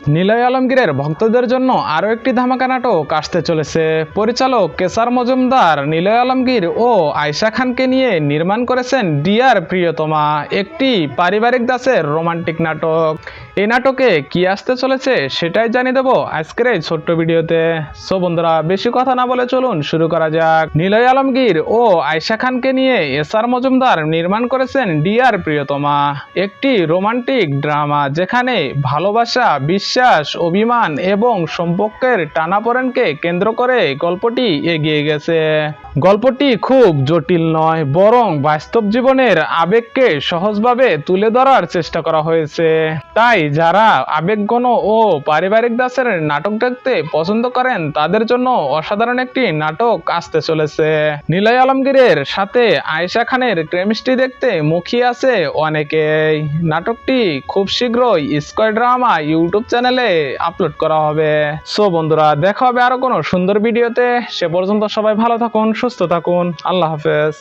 নিলয় আলমগীরের ভক্তদের জন্য আরও একটি ধামাকা নাটক আসতে চলেছে। পরিচালক কেসার মজুমদার নিলয় আলমগীর ও আয়েশা খানকে নিয়ে নির্মাণ করেছেন ডিয়ার প্রিয়তমা, একটি পারিবারিক দাসের রোমান্টিক নাটক। এই নাটকে কি আসতে চলেছে সেটাই জানিয়ে দেবো আজকের এই ছোট্ট ভিডিওতে। সো বন্ধুরা, বেশি কথা না বলে চলুন শুরু করা যাক। নিলয় আলমগীর ও আয়েশা খানকে নিয়ে এসআর মজুমদার নির্মাণ করেছেন ডিয়ার প্রিয়তমা, একটি রোমান্টিক ড্রামা যেখানে ভালোবাসা, বিশ্বাস, অভিমান এবং সম্পর্কের টানাপোড়েনকে কেন্দ্র করে গল্পটি এগিয়ে গেছে। গল্পটি খুব জটিল নয়, বরং বাস্তব জীবনের আবেগকে সহজভাবে তুলে ধরার চেষ্টা করা হয়েছে। তাই যারা আবেগঘন ও পারিবারিক দাসের নাটক দেখতে পছন্দ করেন তাদের জন্য অসাধারণ একটি নাটক আসতে চলেছে। নিলয় আলমগীরের সাথে আয়েশা খানের কেমিস্ট্রি দেখতে মুখিয়ে আছে অনেকেই। নাটকটি খুব শীঘ্রই স্কয়ার ড্রামা ইউটিউব চ্যানেলে আপলোড করা হবে। সো বন্ধুরা, দেখা হবে আরো কোনো সুন্দর ভিডিওতে। সে পর্যন্ত সবাই ভালো থাকুন, সুস্থ থাকুন। আল্লাহ হাফেজ।